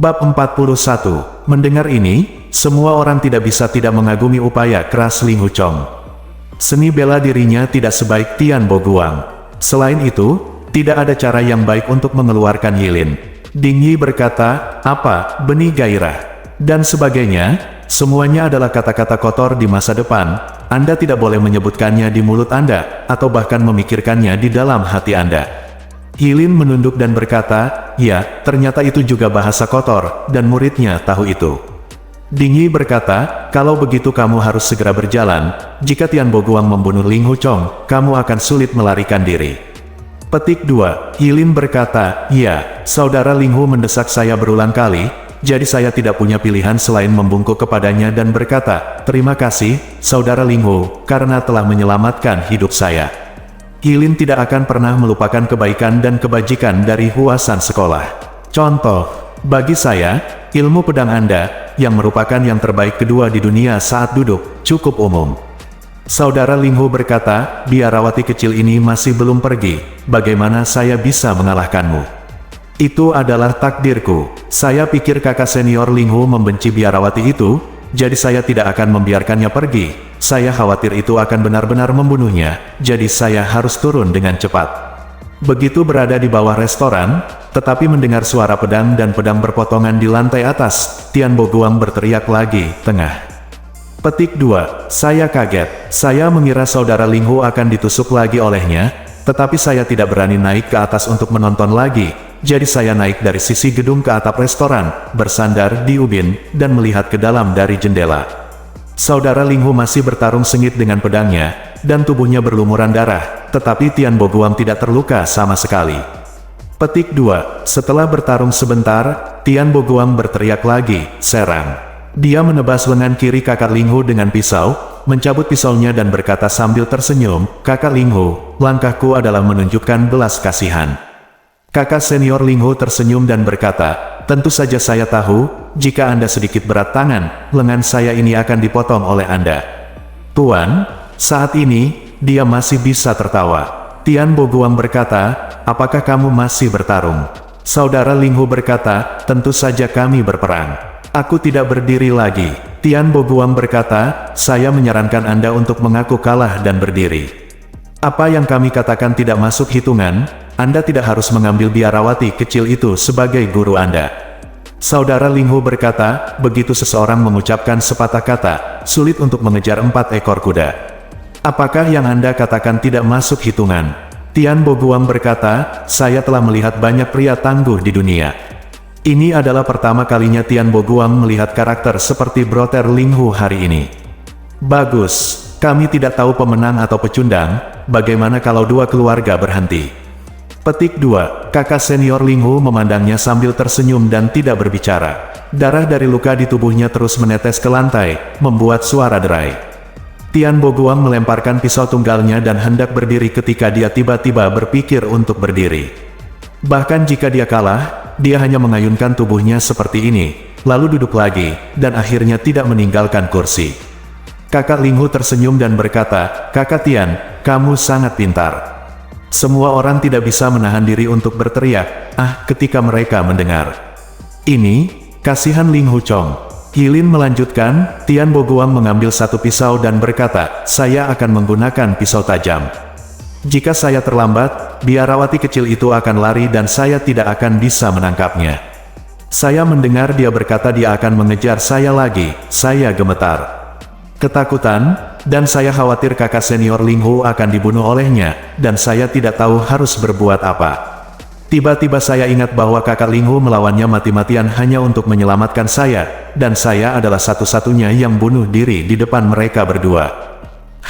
Bab 41. Mendengar ini, semua orang tidak bisa tidak mengagumi upaya keras Ling Huchong. Seni bela dirinya tidak sebaik Tian Boguang. Selain itu, tidak ada cara yang baik untuk mengeluarkan Yilin. Ding Yi berkata, apa, benih gairah, dan sebagainya, semuanya adalah kata-kata kotor di masa depan. Anda tidak boleh menyebutkannya di mulut Anda, atau bahkan memikirkannya di dalam hati Anda. Yilin menunduk dan berkata, ya, ternyata itu juga bahasa kotor, dan muridnya tahu itu. Ding Yi berkata, kalau begitu kamu harus segera berjalan. Jika Tian Boguang membunuh Ling Huchong, kamu akan sulit melarikan diri. Petik 2. Yilin berkata, ya, saudara Ling Hu mendesak saya berulang kali, jadi saya tidak punya pilihan selain membungkuk kepadanya dan berkata, terima kasih, saudara Ling Hu, karena telah menyelamatkan hidup saya. Yilin tidak akan pernah melupakan kebaikan dan kebajikan dari Huasan sekolah. Contoh, bagi saya, ilmu pedang Anda, yang merupakan yang terbaik kedua di dunia saat duduk, cukup umum. Saudara Ling Hu berkata, biarawati kecil ini masih belum pergi, bagaimana saya bisa mengalahkanmu? Itu adalah takdirku. Saya pikir kakak senior Ling Hu membenci biarawati itu, jadi saya tidak akan membiarkannya pergi. Saya khawatir itu akan benar-benar membunuhnya, jadi saya harus turun dengan cepat. Begitu berada di bawah restoran, tetapi mendengar suara pedang dan pedang berpotongan di lantai atas, Tian Boguang berteriak lagi, tengah. Petik 2. Saya kaget. Saya mengira saudara Ling Hu akan ditusuk lagi olehnya, tetapi saya tidak berani naik ke atas untuk menonton lagi, jadi saya naik dari sisi gedung ke atap restoran, bersandar di ubin, dan melihat ke dalam dari jendela. Saudara Ling Hu masih bertarung sengit dengan pedangnya, dan tubuhnya berlumuran darah, tetapi Tian Boguang tidak terluka sama sekali. Petik 2. Setelah bertarung sebentar, Tian Boguang berteriak lagi, serang. Dia menebas lengan kiri kakak Ling Hu dengan pisau, mencabut pisaunya dan berkata sambil tersenyum, kakak Ling Hu, langkahku adalah menunjukkan belas kasihan. Kakak senior Ling Hu tersenyum dan berkata, tentu saja saya tahu, jika Anda sedikit berat tangan, lengan saya ini akan dipotong oleh Anda. Tuan, saat ini, dia masih bisa tertawa. Tian Boguang berkata, apakah kamu masih bertarung? Saudara Ling Hu berkata, tentu saja kami berperang. Aku tidak berdiri lagi. Tian Boguang berkata, saya menyarankan Anda untuk mengaku kalah dan berdiri. Apa yang kami katakan tidak masuk hitungan, Anda tidak harus mengambil biarawati kecil itu sebagai guru Anda. Saudara Ling Hu berkata, begitu seseorang mengucapkan sepatah kata, sulit untuk mengejar 4 ekor kuda. Apakah yang Anda katakan tidak masuk hitungan? Tian Boguang berkata, saya telah melihat banyak pria tangguh di dunia. Ini adalah pertama kalinya Tian Boguang melihat karakter seperti Brother Ling Hu hari ini. Bagus, kami tidak tahu pemenang atau pecundang, bagaimana kalau dua keluarga berhenti? Petik 2. Kakak senior Ling Hu memandangnya sambil tersenyum dan tidak berbicara. Darah dari luka di tubuhnya terus menetes ke lantai, membuat suara derai. Tian Boguang melemparkan pisau tunggalnya dan hendak berdiri ketika dia tiba-tiba berpikir untuk berdiri. Bahkan jika dia kalah, dia hanya mengayunkan tubuhnya seperti ini, lalu duduk lagi, dan akhirnya tidak meninggalkan kursi. Kakak Ling Hu tersenyum dan berkata, kakak Tian, kamu sangat pintar. Semua orang tidak bisa menahan diri untuk berteriak, ketika mereka mendengar. Ini, kasihan Ling Huchong. Yilin melanjutkan, Tian Boguang mengambil satu pisau dan berkata, saya akan menggunakan pisau tajam. Jika saya terlambat, biarawati kecil itu akan lari dan saya tidak akan bisa menangkapnya. Saya mendengar dia berkata dia akan mengejar saya lagi, saya gemetar. Ketakutan, dan saya khawatir kakak senior Ling Hu akan dibunuh olehnya, dan saya tidak tahu harus berbuat apa. Tiba-tiba saya ingat bahwa kakak Ling Hu melawannya mati-matian hanya untuk menyelamatkan saya, dan saya adalah satu-satunya yang bunuh diri di depan mereka berdua.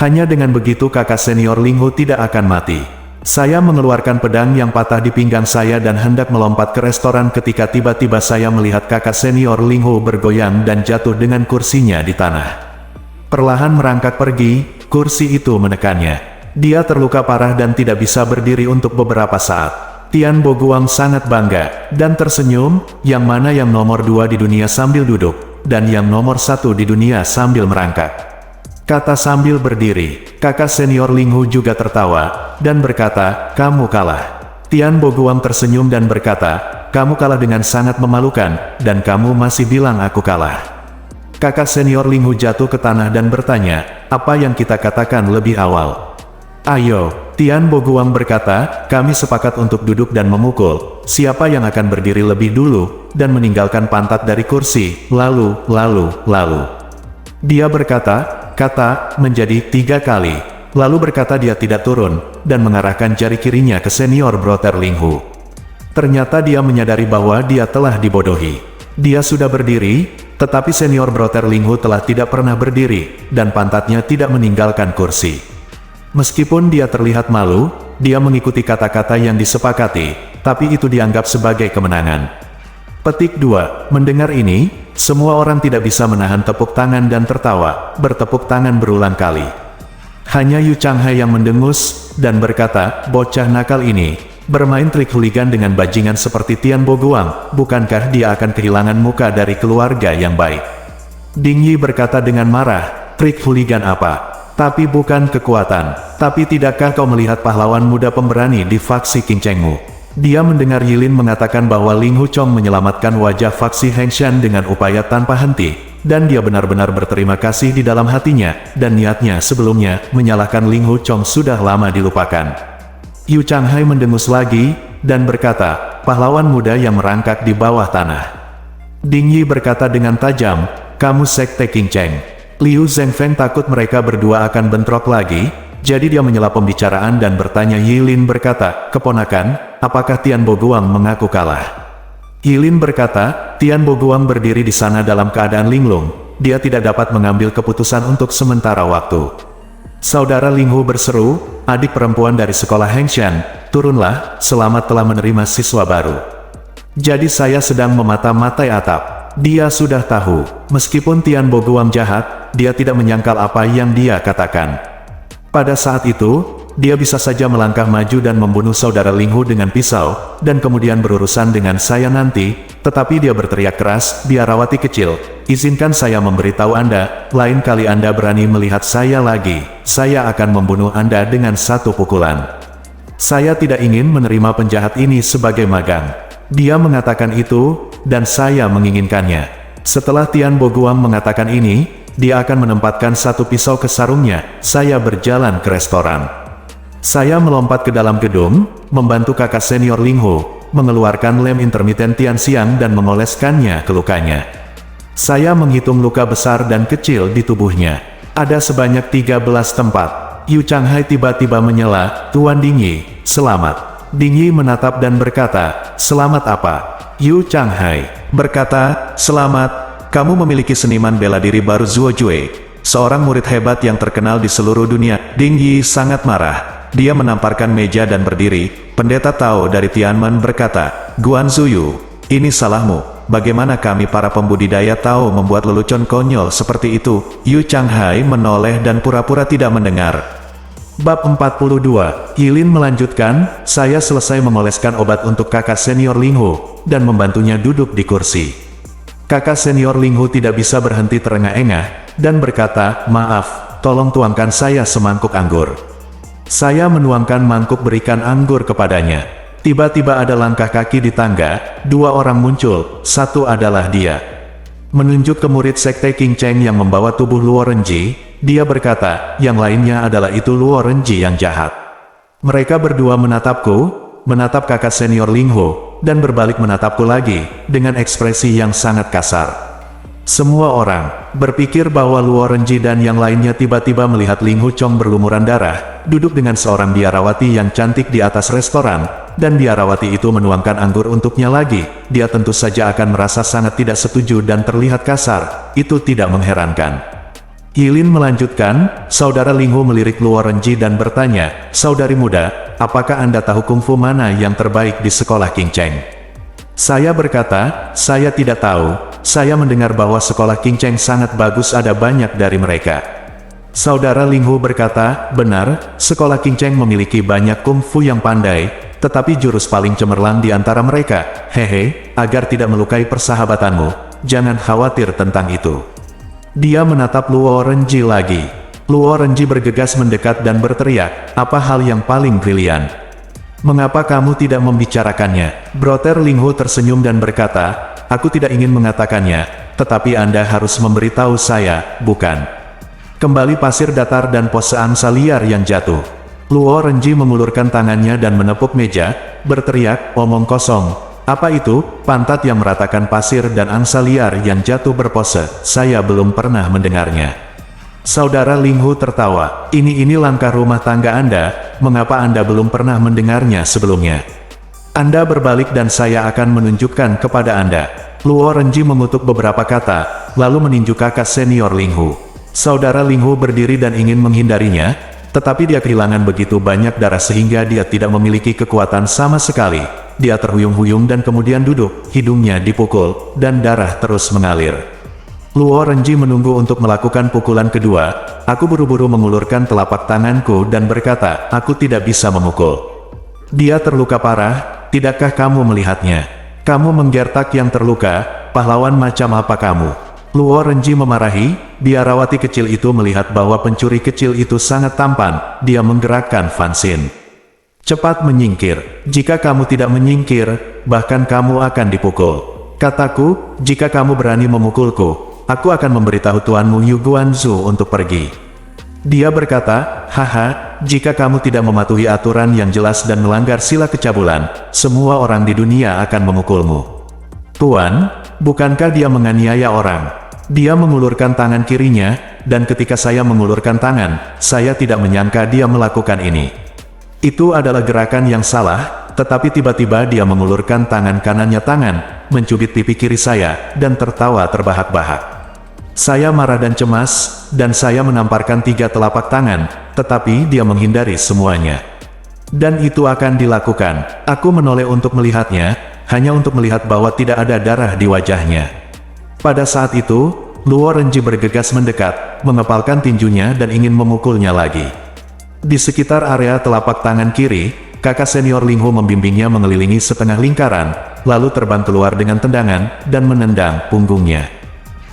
Hanya dengan begitu kakak senior Ling Hu tidak akan mati. Saya mengeluarkan pedang yang patah di pinggang saya dan hendak melompat ke restoran ketika tiba-tiba saya melihat kakak senior Ling Hu bergoyang dan jatuh dengan kursinya di tanah. Perlahan merangkak pergi, kursi itu menekannya. Dia terluka parah dan tidak bisa berdiri untuk beberapa saat. Tian Boguang sangat bangga, dan tersenyum, yang mana yang nomor 2 di dunia sambil duduk, dan yang nomor 1 di dunia sambil merangkak. Kata sambil berdiri, kakak senior Ling Hu juga tertawa, dan berkata, kamu kalah. Tian Boguang tersenyum dan berkata, kamu kalah dengan sangat memalukan, dan kamu masih bilang aku kalah. Kakak senior Ling Hu jatuh ke tanah dan bertanya, apa yang kita katakan lebih awal? Ayo, Tian Bo Guang berkata, kami sepakat untuk duduk dan memukul. Siapa yang akan berdiri lebih dulu, dan meninggalkan pantat dari kursi, lalu. Dia berkata, menjadi 3 kali. Lalu berkata dia tidak turun, dan mengarahkan jari kirinya ke senior brother Ling Hu. Ternyata dia menyadari bahwa dia telah dibodohi. Dia sudah berdiri, tetapi senior brother Ling Hu telah tidak pernah berdiri, dan pantatnya tidak meninggalkan kursi. Meskipun dia terlihat malu, dia mengikuti kata-kata yang disepakati, tapi itu dianggap sebagai kemenangan. Petik 2. Mendengar ini, semua orang tidak bisa menahan tepuk tangan dan tertawa, bertepuk tangan berulang kali. Hanya Yu Changhai yang mendengus, dan berkata, bocah nakal ini, bermain trik hooligan dengan bajingan seperti Tian Bo Guang, bukankah dia akan kehilangan muka dari keluarga yang baik? Ding Yi berkata dengan marah, trik hooligan apa? Tapi bukan kekuatan. Tapi tidakkah kau melihat pahlawan muda pemberani di faksi King Chengmu? Dia mendengar Yilin mengatakan bahwa Ling Hu Chong menyelamatkan wajah faksi Heng Shan dengan upaya tanpa henti, dan dia benar-benar berterima kasih di dalam hatinya, dan niatnya sebelumnya menyalahkan Ling Hu Chong sudah lama dilupakan. Yu Changhai mendengus lagi, dan berkata, pahlawan muda yang merangkak di bawah tanah. Ding Yi berkata dengan tajam, kamu sekte King Cheng. Liu Zhengfeng takut mereka berdua akan bentrok lagi, jadi dia menyela pembicaraan dan bertanya. Yilin berkata, keponakan, apakah Tian Bo Guang mengaku kalah? Yilin berkata, Tian Bo Guang berdiri di sana dalam keadaan linglung, dia tidak dapat mengambil keputusan untuk sementara waktu. Saudara Ling Hu berseru, adik perempuan dari sekolah Heng Shan, turunlah, selamat telah menerima siswa baru. Jadi saya sedang memata-matai atap. Dia sudah tahu, meskipun Tian Bo Guang jahat, dia tidak menyangkal apa yang dia katakan. Pada saat itu, dia bisa saja melangkah maju dan membunuh saudara Ling Hu dengan pisau, dan kemudian berurusan dengan saya nanti, tetapi dia berteriak keras, biarawati kecil, izinkan saya memberitahu Anda, lain kali Anda berani melihat saya lagi, saya akan membunuh Anda dengan satu pukulan. Saya tidak ingin menerima penjahat ini sebagai magang. Dia mengatakan itu, dan saya menginginkannya. Setelah Tian Bo Guang mengatakan ini, dia akan menempatkan satu pisau ke sarungnya. Saya berjalan ke restoran. Saya melompat ke dalam gedung, membantu kakak senior Ling Hu, mengeluarkan lem intermiten Tianxiang dan mengoleskannya ke lukanya. Saya menghitung luka besar dan kecil di tubuhnya. Ada sebanyak 13 tempat. Yu Changhai tiba-tiba menyela, Tuan Ding Yi, selamat. Ding Yi menatap dan berkata, selamat apa? Yu Changhai berkata, selamat. Kamu memiliki seniman bela diri baru Zuo Jue, seorang murid hebat yang terkenal di seluruh dunia. Ding Yi sangat marah. Dia menamparkan meja dan berdiri. Pendeta Tao dari Tianmen berkata, Guan Zuyu, ini salahmu. Bagaimana kami para pembudidaya Tao membuat lelucon konyol seperti itu? Yu Changhai menoleh dan pura-pura tidak mendengar. Bab 42, Yilin melanjutkan, saya selesai mengoleskan obat untuk kakak senior Ling Hu, dan membantunya duduk di kursi. Kakak senior Ling Hu tidak bisa berhenti terengah-engah, dan berkata, maaf, tolong tuangkan saya semangkuk anggur. Saya menuangkan mangkuk berikan anggur kepadanya. Tiba-tiba ada langkah kaki di tangga, 2 orang muncul, satu adalah dia. Menunjuk ke murid sekte King Cheng yang membawa tubuh Luo Renji, dia berkata, yang lainnya adalah itu Luo Renji yang jahat. Mereka berdua menatapku, menatap kakak senior Ling Hu, dan berbalik menatapku lagi, dengan ekspresi yang sangat kasar. Semua orang berpikir bahwa Luo Renji dan yang lainnya tiba-tiba melihat Ling Hu Chong berlumuran darah, duduk dengan seorang biarawati yang cantik di atas restoran, dan biarawati itu menuangkan anggur untuknya lagi. Dia tentu saja akan merasa sangat tidak setuju dan terlihat kasar. Itu tidak mengherankan. Yilin melanjutkan, saudara Ling Hu melirik Luo Renji dan bertanya, saudari muda, apakah Anda tahu kungfu mana yang terbaik di sekolah King Cheng? Saya berkata, saya tidak tahu. Saya mendengar bahwa sekolah King Cheng sangat bagus, ada banyak dari mereka. Saudara Ling Hu berkata, benar, sekolah King Cheng memiliki banyak kungfu yang pandai, tetapi jurus paling cemerlang di antara mereka, hehe, agar tidak melukai persahabatanmu, jangan khawatir tentang itu. Dia menatap Luo Renji lagi. Luo Renji bergegas mendekat dan berteriak, apa hal yang paling brilian? Mengapa kamu tidak membicarakannya? Brother Linghu tersenyum dan berkata, aku tidak ingin mengatakannya, tetapi Anda harus memberitahu saya, bukan? Kembali pasir datar dan pose angsa liar yang jatuh. Luo Renji mengulurkan tangannya dan menepuk meja, berteriak, omong kosong. Apa itu? Pantat yang meratakan pasir dan angsa liar yang jatuh berpose, saya belum pernah mendengarnya. Saudara Linghu tertawa, ini langkah rumah tangga Anda, mengapa Anda belum pernah mendengarnya sebelumnya? Anda berbalik dan saya akan menunjukkan kepada Anda. Luo Renji mengutuk beberapa kata, lalu meninju kakak senior Linghu. Saudara Linghu berdiri dan ingin menghindarinya, tetapi dia kehilangan begitu banyak darah sehingga dia tidak memiliki kekuatan sama sekali. Dia terhuyung-huyung dan kemudian duduk, hidungnya dipukul, dan darah terus mengalir. Luo Renji menunggu untuk melakukan pukulan kedua. Aku buru-buru mengulurkan telapak tanganku dan berkata, aku tidak bisa memukul. Dia terluka parah, tidakkah kamu melihatnya? Kamu menggertak yang terluka, pahlawan macam apa kamu? Luo Renji memarahi, biarawati kecil itu melihat bahwa pencuri kecil itu sangat tampan, dia menggerakkan Fansin. Cepat menyingkir, jika kamu tidak menyingkir, bahkan kamu akan dipukul. Kataku, jika kamu berani memukulku, aku akan memberitahu tuanmu Yu Guanzu untuk pergi. Dia berkata, haha, jika kamu tidak mematuhi aturan yang jelas dan melanggar sila kecabulan, semua orang di dunia akan memukulmu. Tuan, bukankah dia menganiaya orang? Dia mengulurkan tangan kirinya, dan ketika saya mengulurkan tangan, saya tidak menyangka dia melakukan ini. Itu adalah gerakan yang salah, tetapi tiba-tiba dia mengulurkan tangan kanannya mencubit pipi kiri saya, dan tertawa terbahak-bahak. Saya marah dan cemas, dan saya menamparkan 3 telapak tangan, tetapi dia menghindari semuanya. Dan itu akan dilakukan. Aku menoleh untuk melihatnya, hanya untuk melihat bahwa tidak ada darah di wajahnya. Pada saat itu, Luo Renji bergegas mendekat, mengepalkan tinjunya dan ingin memukulnya lagi. Di sekitar area telapak tangan kiri, kakak senior Linghu membimbingnya mengelilingi setengah lingkaran, lalu terbang keluar dengan tendangan, dan menendang punggungnya.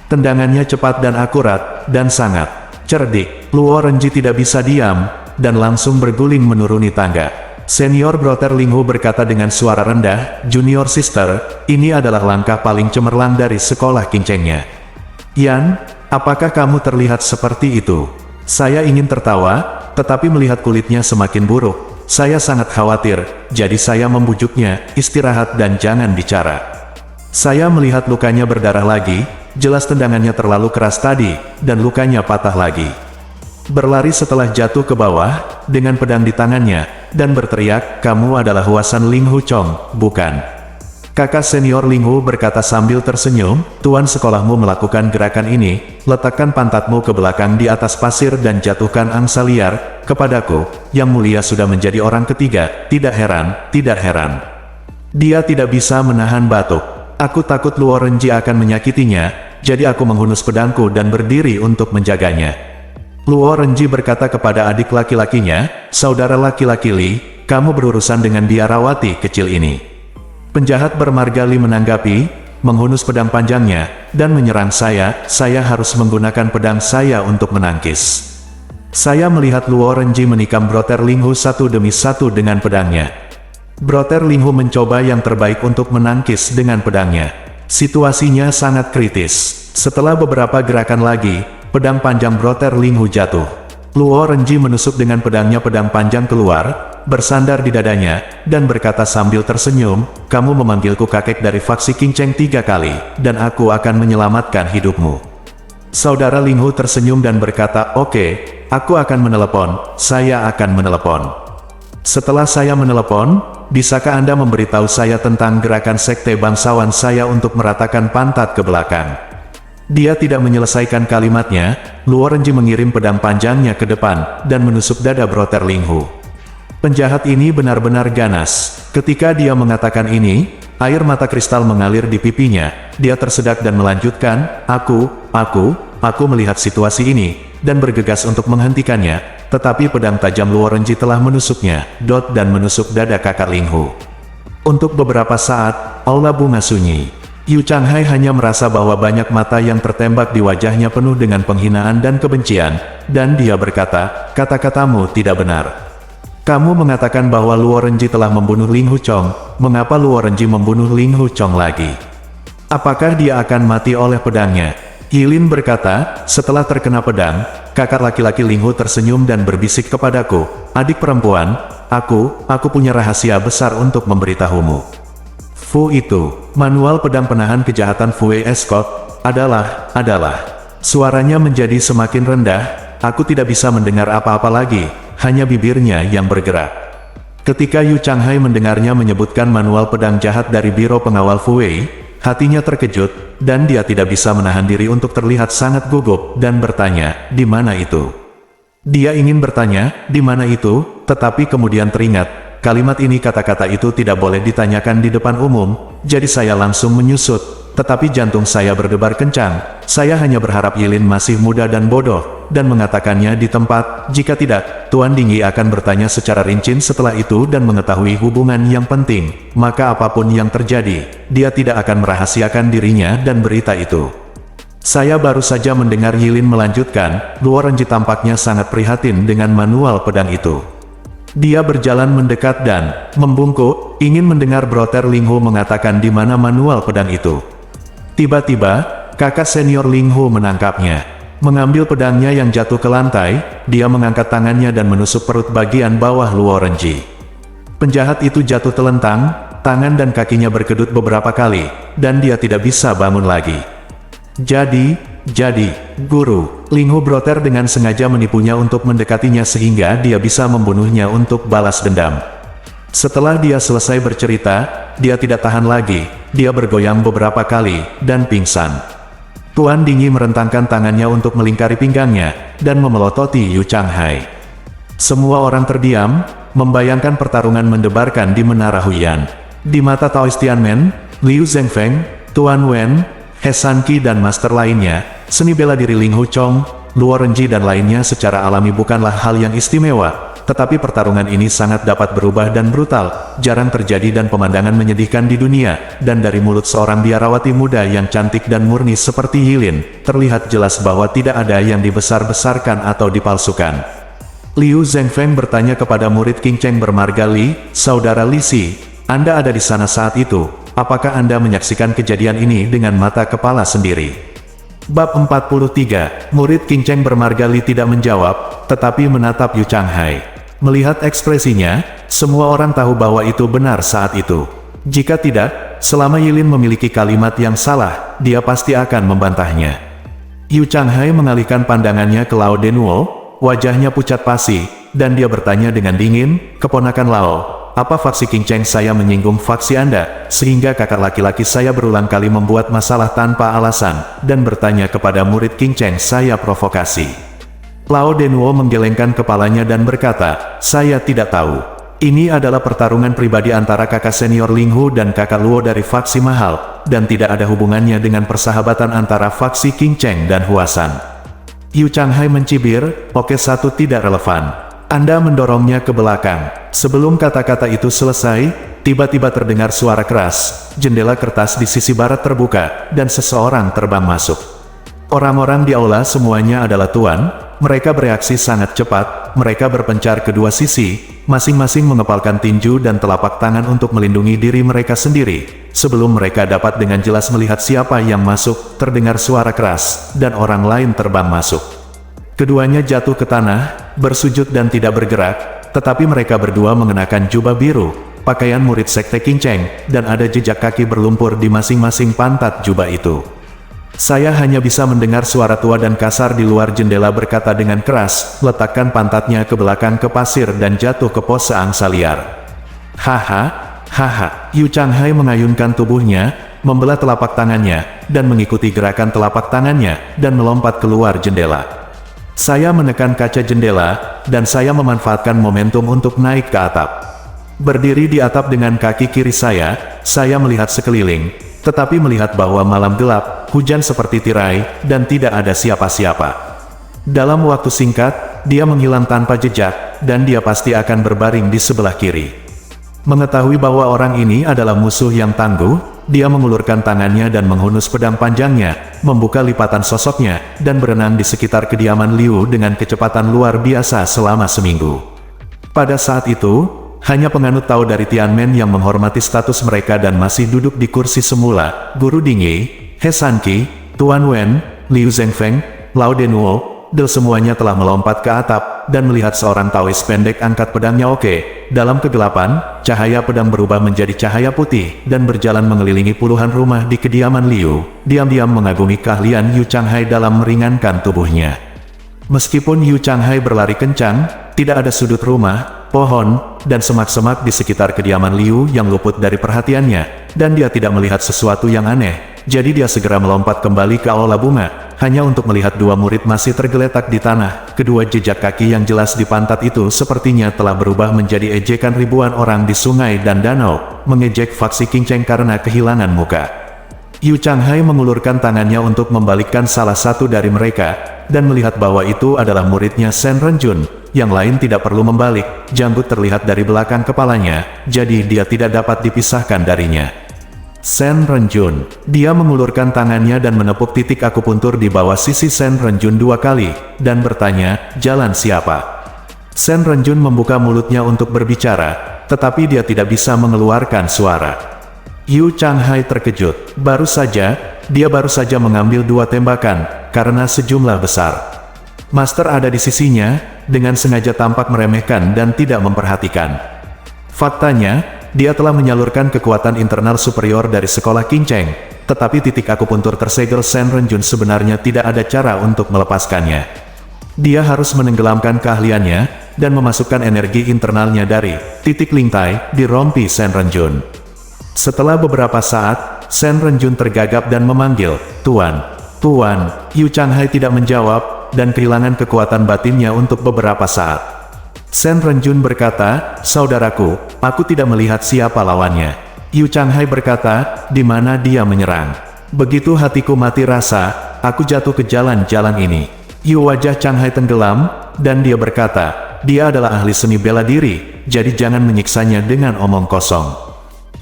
Tendangannya cepat dan akurat, dan sangat cerdik. Luo Renji tidak bisa diam, dan langsung berguling menuruni tangga. Senior Brother Linghu berkata dengan suara rendah, Junior Sister, ini adalah langkah paling cemerlang dari sekolah kincengnya. Yan, apakah kamu terlihat seperti itu? Saya ingin tertawa, tetapi melihat kulitnya semakin buruk, saya sangat khawatir, jadi saya membujuknya, istirahat dan jangan bicara. Saya melihat lukanya berdarah lagi, jelas tendangannya terlalu keras tadi, dan lukanya patah lagi. Berlari setelah jatuh ke bawah, dengan pedang di tangannya, dan berteriak, kamu adalah Huasan Linghu Chong, bukan? Kakak senior Linghu berkata sambil tersenyum, tuan sekolahmu melakukan gerakan ini, letakkan pantatmu ke belakang di atas pasir dan jatuhkan angsa liar, kepadaku, yang mulia sudah menjadi orang ketiga, tidak heran. Dia tidak bisa menahan batuk. Aku takut Luo Renji akan menyakitinya, jadi aku menghunus pedangku dan berdiri untuk menjaganya. Luo Renji berkata kepada adik laki-lakinya, saudara laki-laki Li, kamu berurusan dengan biarawati kecil ini. Penjahat bermarga Li menanggapi, menghunus pedang panjangnya, dan menyerang saya harus menggunakan pedang saya untuk menangkis. Saya melihat Luo Renji menikam Brother Linghu satu demi satu dengan pedangnya. Brother Linghu mencoba yang terbaik untuk menangkis dengan pedangnya. Situasinya sangat kritis. Setelah beberapa gerakan lagi, pedang panjang Brother Linghu jatuh. Luo Renji menusuk dengan pedangnya pedang panjang keluar, bersandar di dadanya, dan berkata sambil tersenyum, kamu memanggilku kakek dari faksi Kinceng 3 kali, dan aku akan menyelamatkan hidupmu. Saudara Linghu tersenyum dan berkata, oke, aku akan menelepon, saya akan menelepon. Setelah saya menelepon, bisakah Anda memberitahu saya tentang gerakan sekte bangsawan saya untuk meratakan pantat ke belakang? Dia tidak menyelesaikan kalimatnya, Luo Renji mengirim pedang panjangnya ke depan, dan menusuk dada Brother Linghu. Penjahat ini benar-benar ganas. Ketika dia mengatakan ini, air mata kristal mengalir di pipinya, dia tersedak dan melanjutkan, aku melihat situasi ini, dan bergegas untuk menghentikannya, tetapi pedang tajam Luo Renji telah menusuknya, dan menusuk dada kakak Linghu. Untuk beberapa saat, aula bunga sunyi. Yu Changhai hanya merasa bahwa banyak mata yang tertembak di wajahnya penuh dengan penghinaan dan kebencian, dan dia berkata, kata-katamu tidak benar. Kamu mengatakan bahwa Luo Renji telah membunuh Ling Huchong, mengapa Luo Renji membunuh Ling Huchong lagi? Apakah dia akan mati oleh pedangnya? Yilin berkata, setelah terkena pedang, kakak laki-laki Ling Hu tersenyum dan berbisik kepadaku, adik perempuan, aku punya rahasia besar untuk memberitahumu. Fu itu, manual pedang penahan kejahatan Fue Escort, adalah. Suaranya menjadi semakin rendah, aku tidak bisa mendengar apa-apa lagi, hanya bibirnya yang bergerak. Ketika Yu Changhai mendengarnya menyebutkan manual pedang jahat dari Biro Pengawal Fue, hatinya terkejut, dan dia tidak bisa menahan diri untuk terlihat sangat gugup dan bertanya, di mana itu? Dia ingin bertanya, di mana itu, tetapi kemudian teringat, kalimat ini kata-kata itu tidak boleh ditanyakan di depan umum, jadi saya langsung menyusut, tetapi jantung saya berdebar kencang, saya hanya berharap Yilin masih muda dan bodoh, dan mengatakannya di tempat, jika tidak, Tuan Dingyi akan bertanya secara rinci setelah itu dan mengetahui hubungan yang penting, maka apapun yang terjadi, dia tidak akan merahasiakan dirinya dan berita itu. Saya baru saja mendengar Yilin melanjutkan, Luo Renji tampaknya sangat prihatin dengan manual pedang itu. Dia berjalan mendekat dan membungkuk, ingin mendengar Brother Ling Hu mengatakan di mana manual pedang itu. Tiba-tiba, kakak senior Ling Hu menangkapnya. Mengambil pedangnya yang jatuh ke lantai, dia mengangkat tangannya dan menusuk perut bagian bawah Luo Renji. Penjahat itu jatuh telentang, tangan dan kakinya berkedut beberapa kali, dan dia tidak bisa bangun lagi. Jadi, Guru, Ling Hu Brother dengan sengaja menipunya untuk mendekatinya sehingga dia bisa membunuhnya untuk balas dendam. Setelah dia selesai bercerita, dia tidak tahan lagi, dia bergoyang beberapa kali, dan pingsan. Tuan Dingyi merentangkan tangannya untuk melingkari pinggangnya, dan memelototi Yu Changhai. Semua orang terdiam, membayangkan pertarungan mendebarkan di Menara Huyan. Di mata Taoist Tianmen, Liu Zhengfeng, Tuan Wen, He Sanqi dan master lainnya, seni bela diri Ling Huchong, Luo Renji dan lainnya secara alami bukanlah hal yang istimewa, tetapi pertarungan ini sangat dapat berubah dan brutal, jarang terjadi dan pemandangan menyedihkan di dunia, dan dari mulut seorang biarawati muda yang cantik dan murni seperti Yilin, terlihat jelas bahwa tidak ada yang dibesar-besarkan atau dipalsukan. Liu Zhengfeng bertanya kepada murid King Cheng bermarga Li, saudara Li Si, Anda ada di sana saat itu, apakah Anda menyaksikan kejadian ini dengan mata kepala sendiri? Bab 43, murid King Cheng bermarga Li tidak menjawab, tetapi menatap Yu Changhai. Melihat ekspresinya, semua orang tahu bahwa itu benar saat itu. Jika tidak, selama Yilin memiliki kalimat yang salah, dia pasti akan membantahnya. Yu Changhai mengalihkan pandangannya ke Lao Denwo, wajahnya pucat pasi, dan dia bertanya dengan dingin, keponakan Lao, apa faksi King Cheng saya menyinggung faksi Anda, sehingga kakak laki-laki saya berulang kali membuat masalah tanpa alasan, dan bertanya kepada murid King Cheng saya provokasi. Lao Denwo menggelengkan kepalanya dan berkata, saya tidak tahu. Ini adalah pertarungan pribadi antara kakak senior Ling Hu dan kakak Luo dari faksi Mahal, dan tidak ada hubungannya dengan persahabatan antara faksi King Cheng dan Huasan. Yu Changhai mencibir, oke satu tidak relevan. Anda mendorongnya ke belakang. Sebelum kata-kata itu selesai, tiba-tiba terdengar suara keras, jendela kertas di sisi barat terbuka, dan seseorang terbang masuk. Orang-orang di aula semuanya adalah tuan, mereka bereaksi sangat cepat, mereka berpencar ke dua sisi, masing-masing mengepalkan tinju dan telapak tangan untuk melindungi diri mereka sendiri. Sebelum mereka dapat dengan jelas melihat siapa yang masuk, terdengar suara keras, dan orang lain terbang masuk. Keduanya jatuh ke tanah, bersujud dan tidak bergerak, tetapi mereka berdua mengenakan jubah biru, pakaian murid sekte King Cheng, dan ada jejak kaki berlumpur di masing-masing pantat jubah itu. Saya hanya bisa mendengar suara tua dan kasar di luar jendela berkata dengan keras, letakkan pantatnya ke belakang ke pasir dan jatuh ke pose angsa liar. Haha, Yu Changhai mengayunkan tubuhnya, membelah telapak tangannya, dan mengikuti gerakan telapak tangannya, dan melompat keluar jendela. Saya menekan kaca jendela, dan saya memanfaatkan momentum untuk naik ke atap. Berdiri di atap dengan kaki kiri saya melihat sekeliling, tetapi melihat bahwa malam gelap, hujan seperti tirai, dan tidak ada siapa-siapa. Dalam waktu singkat, dia menghilang tanpa jejak, dan dia pasti akan berbaring di sebelah kiri. Mengetahui bahwa orang ini adalah musuh yang tangguh, dia mengulurkan tangannya dan menghunus pedang panjangnya, membuka lipatan sosoknya, dan berenang di sekitar kediaman Liu dengan kecepatan luar biasa selama seminggu. Pada saat itu, hanya penganut Tao dari Tianmen yang menghormati status mereka dan masih duduk di kursi semula, Guru Dingyi, He Sanqi, Tuan Wen, Liu Zhengfeng, Lao Denuo, semuanya telah melompat ke atap, dan melihat seorang Taois pendek angkat pedangnya. Oke, dalam kegelapan, cahaya pedang berubah menjadi cahaya putih, dan berjalan mengelilingi puluhan rumah di kediaman Liu, diam-diam mengagumi keahlian Yu Changhai dalam meringankan tubuhnya. Meskipun Yu Changhai berlari kencang, tidak ada sudut rumah, pohon, dan semak-semak di sekitar kediaman Liu yang luput dari perhatiannya, dan dia tidak melihat sesuatu yang aneh, jadi dia segera melompat kembali ke aula bunga, hanya untuk melihat dua murid masih tergeletak di tanah. Kedua jejak kaki yang jelas di pantat itu sepertinya telah berubah menjadi ejekan ribuan orang di sungai dan danau, mengejek faksi Qingcheng karena kehilangan muka. Yu Changhai mengulurkan tangannya untuk membalikkan salah satu dari mereka, dan melihat bahwa itu adalah muridnya Shen Renjun. Yang lain tidak perlu membalik, janggut terlihat dari belakang kepalanya, jadi dia tidak dapat dipisahkan darinya. Shen Renjun. Dia mengulurkan tangannya dan menepuk titik akupuntur di bawah sisi Shen Renjun 2 kali, dan bertanya, jalan siapa? Shen Renjun membuka mulutnya untuk berbicara, tetapi dia tidak bisa mengeluarkan suara. Yu Changhai terkejut. Dia baru saja mengambil 2 tembakan, karena sejumlah besar. Master ada di sisinya, dengan sengaja tampak meremehkan dan tidak memperhatikan. Faktanya, dia telah menyalurkan kekuatan internal superior dari sekolah Qingcheng, tetapi titik akupuntur tersegel Shen Renjun sebenarnya tidak ada cara untuk melepaskannya. Dia harus menenggelamkan keahliannya, dan memasukkan energi internalnya dari titik lingtai di rompi Shen Renjun. Setelah beberapa saat, Shen Renjun tergagap dan memanggil, Tuan. Tuan. Yu Changhai tidak menjawab, dan kehilangan kekuatan batinnya untuk beberapa saat. Shen Renjun berkata, saudaraku, aku tidak melihat siapa lawannya. Yu Changhai berkata, di mana dia menyerang. Begitu hatiku mati rasa, aku jatuh ke jalan-jalan ini. Wajah Changhai tenggelam, dan dia berkata, dia adalah ahli seni bela diri, jadi jangan menyiksanya dengan omong kosong.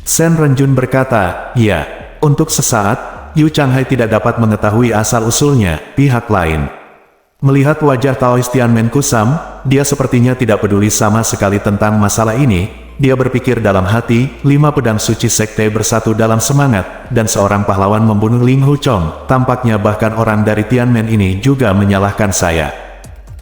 Shen Renjun berkata, ya. Untuk sesaat, Yu Changhai tidak dapat mengetahui asal-usulnya. Pihak lain melihat wajah Taois Tianmen kusam, dia sepertinya tidak peduli sama sekali tentang masalah ini. Dia berpikir dalam hati, 5 pedang suci sekte bersatu dalam semangat, dan seorang pahlawan membunuh Ling Huchong. Tampaknya bahkan orang dari Tianmen ini juga menyalahkan saya.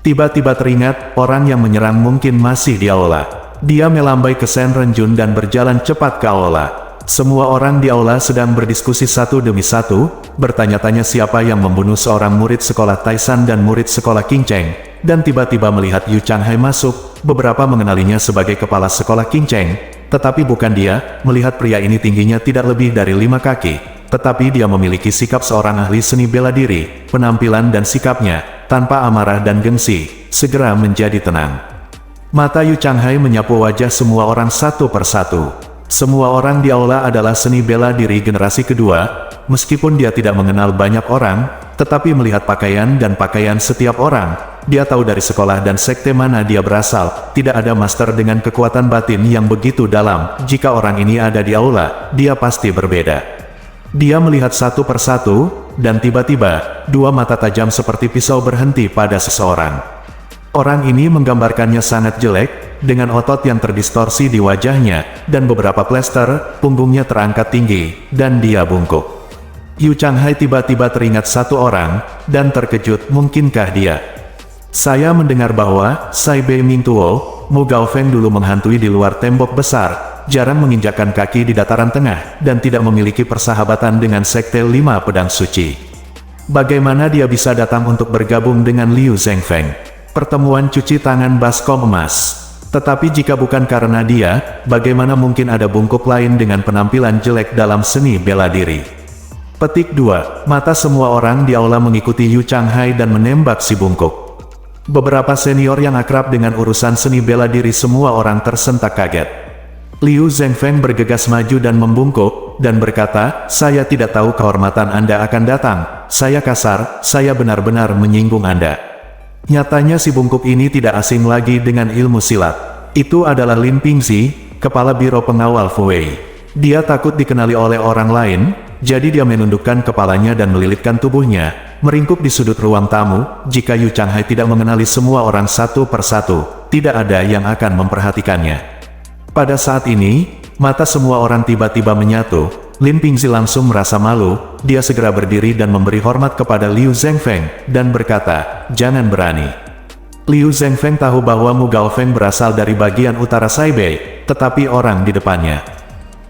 Tiba-tiba teringat, orang yang menyerang mungkin masih di aula. Dia melambai ke Shen Renjun dan berjalan cepat ke aula. Semua orang di aula sedang berdiskusi satu demi satu, bertanya-tanya siapa yang membunuh seorang murid sekolah Taishan dan murid sekolah Qingcheng, dan tiba-tiba melihat Yu Changhai masuk. Beberapa mengenalinya sebagai kepala sekolah Qingcheng, tetapi bukan dia. Melihat pria ini tingginya tidak lebih dari 5 kaki, tetapi dia memiliki sikap seorang ahli seni bela diri. Penampilan dan sikapnya, tanpa amarah dan gengsi, segera menjadi tenang. Mata Yu Changhai menyapu wajah semua orang satu persatu. Semua orang di aula adalah seni bela diri generasi kedua. Meskipun dia tidak mengenal banyak orang, tetapi melihat pakaian dan pakaian setiap orang, dia tahu dari sekolah dan sekte mana dia berasal. Tidak ada master dengan kekuatan batin yang begitu dalam. Jika orang ini ada di aula, dia pasti berbeda. Dia melihat satu persatu, dan tiba-tiba, 2 mata tajam seperti pisau berhenti pada seseorang. Orang ini menggambarkannya sangat jelek, dengan otot yang terdistorsi di wajahnya, dan beberapa plester. Punggungnya terangkat tinggi, dan dia bungkuk. Yu Changhai tiba-tiba teringat satu orang, dan terkejut. Mungkinkah dia? Saya mendengar bahwa Sai Bei Mingtuo, Mu Gaofeng dulu menghantui di luar tembok besar, jarang menginjakkan kaki di dataran tengah, dan tidak memiliki persahabatan dengan sekte 5 pedang suci. Bagaimana dia bisa datang untuk bergabung dengan Liu Zhengfeng? Pertemuan cuci tangan baskom emas. Tetapi jika bukan karena dia, bagaimana mungkin ada bungkuk lain dengan penampilan jelek dalam seni bela diri? Petik 2. Mata semua orang di aula mengikuti Yu Changhai dan menembak si bungkuk. Beberapa senior yang akrab dengan urusan seni bela diri, semua orang tersentak kaget. Liu Zhengfeng bergegas maju dan membungkuk, dan berkata, saya tidak tahu kehormatan Anda akan datang. Saya kasar, saya benar-benar menyinggung Anda. Nyatanya si bungkuk ini tidak asing lagi dengan ilmu silat. Itu adalah Lin Pingzi, kepala biro pengawal Fu Wei. Dia takut dikenali oleh orang lain, jadi dia menundukkan kepalanya dan melilitkan tubuhnya, meringkuk di sudut ruang tamu. Jika Yu Changhai tidak mengenali semua orang satu persatu, tidak ada yang akan memperhatikannya. Pada saat ini, mata semua orang tiba-tiba menyatu. Lin Pingzi langsung merasa malu. Dia segera berdiri dan memberi hormat kepada Liu Zhengfeng, dan berkata, "Jangan berani." Liu Zhengfeng tahu bahwa Mu Gaofeng berasal dari bagian utara Saibei, tetapi orang di depannya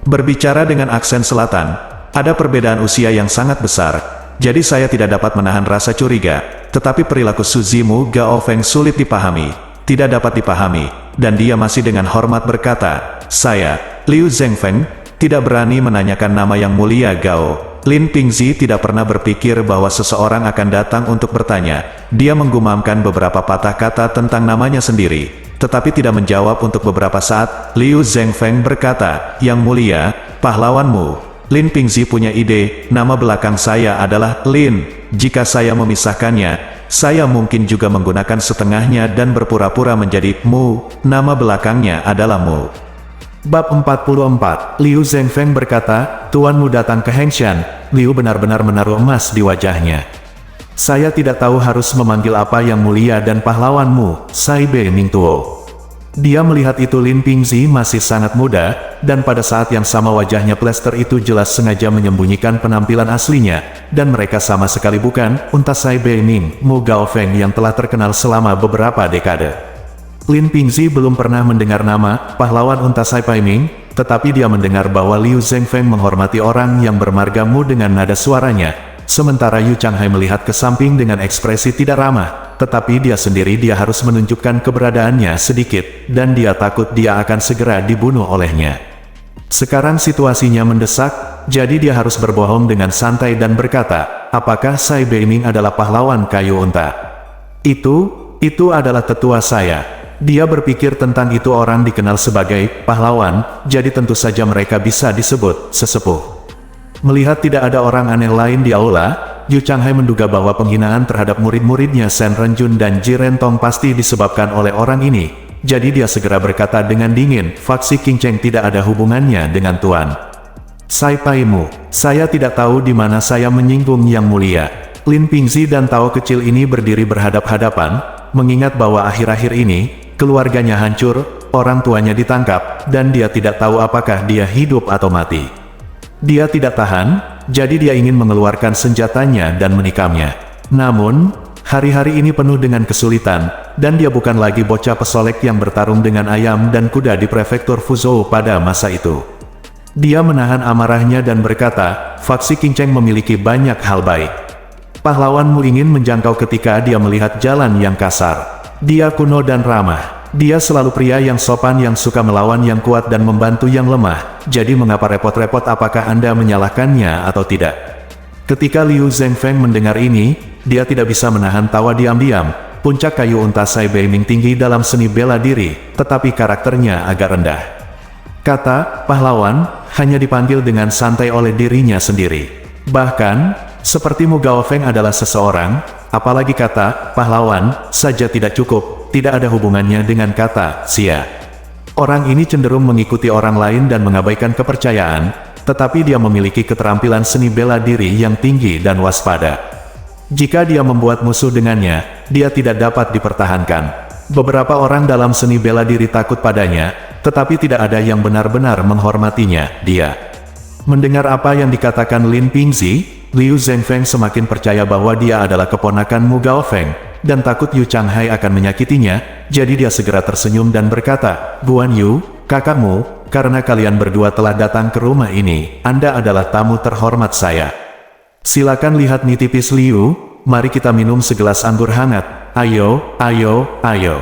berbicara dengan aksen selatan. Ada perbedaan usia yang sangat besar, jadi saya tidak dapat menahan rasa curiga, tetapi perilaku Suzy Mu Gaofeng sulit dipahami, tidak dapat dipahami, dan dia masih dengan hormat berkata, "Saya, Liu Zhengfeng, tidak berani menanyakan nama yang mulia Gao." Lin Pingzi tidak pernah berpikir bahwa seseorang akan datang untuk bertanya. Dia menggumamkan beberapa patah kata tentang namanya sendiri, tetapi tidak menjawab untuk beberapa saat. Liu Zhengfeng berkata, "Yang mulia, pahlawanmu." Lin Pingzi punya ide. "Nama belakang saya adalah Lin. Jika saya memisahkannya, saya mungkin juga menggunakan setengahnya dan berpura-pura menjadi Mu. Nama belakangnya adalah Mu." Bab 44, Liu Zhengfeng berkata, "Tuanmu datang ke Hengshan." Liu benar-benar menaruh emas di wajahnya. "Saya tidak tahu harus memanggil apa yang mulia dan pahlawanmu, Saibei Mingtuo." Dia melihat itu Lin Pingzi masih sangat muda, dan pada saat yang sama wajahnya plester itu jelas sengaja menyembunyikan penampilan aslinya, dan mereka sama sekali bukan unta Saibei Ming Mu Gaofeng yang telah terkenal selama beberapa dekade. Lin Pingzi belum pernah mendengar nama pahlawan unta Saibei Ming, tetapi dia mendengar bahwa Liu Zhengfeng menghormati orang yang bermarga Mu dengan nada suaranya, sementara Yu Changhai melihat ke samping dengan ekspresi tidak ramah, tetapi dia sendiri harus menunjukkan keberadaannya sedikit, dan dia takut dia akan segera dibunuh olehnya. Sekarang situasinya mendesak, jadi dia harus berbohong dengan santai dan berkata, "Apakah Saibei Ming adalah pahlawan kayu unta?" Itu adalah tetua saya." Dia berpikir tentang itu orang dikenal sebagai pahlawan, jadi tentu saja mereka bisa disebut sesepuh. Melihat tidak ada orang aneh lain di aula, Yu Changhai menduga bahwa penghinaan terhadap murid-muridnya Shen Renjun dan Ji Rentong pasti disebabkan oleh orang ini. Jadi dia segera berkata dengan dingin, "Faksi King Cheng tidak ada hubungannya dengan Tuan Saibei Mu. Saya tidak tahu di mana saya menyinggung yang mulia." Lin Pingzi dan Tao kecil ini berdiri berhadap-hadapan, mengingat bahwa akhir-akhir ini, keluarganya hancur, orang tuanya ditangkap, dan dia tidak tahu apakah dia hidup atau mati. Dia tidak tahan, jadi dia ingin mengeluarkan senjatanya dan menikamnya. Namun, hari-hari ini penuh dengan kesulitan, dan dia bukan lagi bocah pesolek yang bertarung dengan ayam dan kuda di prefektur Fuzhou pada masa itu. Dia menahan amarahnya dan berkata, "Faksi King Cheng memiliki banyak hal baik. Pahlawanmu ingin menjangkau ketika dia melihat jalan yang kasar. Dia kuno dan ramah. Dia selalu pria yang sopan yang suka melawan yang kuat dan membantu yang lemah. Jadi mengapa repot-repot apakah Anda menyalahkannya atau tidak?" Ketika Liu Zhengfeng mendengar ini, dia tidak bisa menahan tawa diam-diam. Puncak kayu unta Saibei Ming tinggi dalam seni bela diri, tetapi karakternya agak rendah. Kata pahlawan hanya dipanggil dengan santai oleh dirinya sendiri. Bahkan, seperti Mu Gaofeng adalah seseorang, apalagi kata pahlawan saja tidak cukup, tidak ada hubungannya dengan kata sia. Orang ini cenderung mengikuti orang lain dan mengabaikan kepercayaan, tetapi dia memiliki keterampilan seni bela diri yang tinggi dan waspada. Jika dia membuat musuh dengannya, dia tidak dapat dipertahankan. Beberapa orang dalam seni bela diri takut padanya, tetapi tidak ada yang benar-benar menghormatinya. Dia mendengar apa yang dikatakan Lin Pingzi, Liu Zhengfeng semakin percaya bahwa dia adalah keponakan Mu Gaofeng, dan takut Yu Changhai akan menyakitinya, jadi dia segera tersenyum dan berkata, "Guan Yu, kakakmu, karena kalian berdua telah datang ke rumah ini, Anda adalah tamu terhormat saya. Silakan lihat mie tipis Liu, mari kita minum segelas anggur hangat, ayo, ayo, ayo."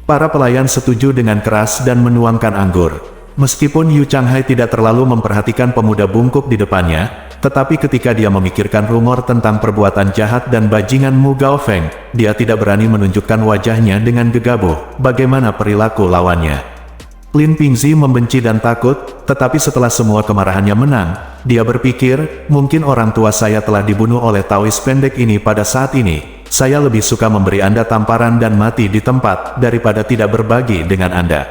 Para pelayan setuju dengan keras dan menuangkan anggur. Meskipun Yu Changhai tidak terlalu memperhatikan pemuda bungkuk di depannya, tetapi ketika dia memikirkan rumor tentang perbuatan jahat dan bajingan Mu Gaofeng, dia tidak berani menunjukkan wajahnya dengan gegabah bagaimana perilaku lawannya. Lin Pingzi membenci dan takut, tetapi setelah semua kemarahannya menang, dia berpikir, mungkin orang tua saya telah dibunuh oleh Taois pendek ini pada saat ini. Saya lebih suka memberi Anda tamparan dan mati di tempat, daripada tidak berbagi dengan Anda.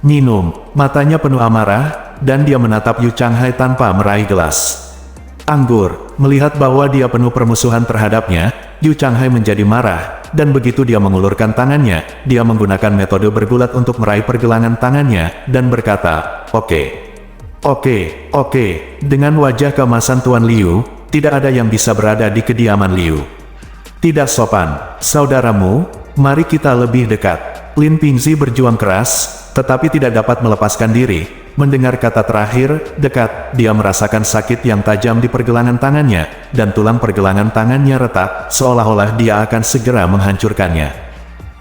Minum, matanya penuh amarah, dan dia menatap Yu Changhai tanpa meraih gelas. Anggur, melihat bahwa dia penuh permusuhan terhadapnya, Yu Changhai menjadi marah, dan begitu dia mengulurkan tangannya, dia menggunakan metode bergulat untuk meraih pergelangan tangannya, dan berkata, Oke. Dengan wajah keemasan Tuan Liu, tidak ada yang bisa berada di kediaman Liu. Tidak sopan, saudaramu, mari kita lebih dekat. Lin Pingzi berjuang keras, tetapi tidak dapat melepaskan diri. Mendengar kata terakhir, dekat, dia merasakan sakit yang tajam di pergelangan tangannya, dan tulang pergelangan tangannya retak, seolah-olah dia akan segera menghancurkannya.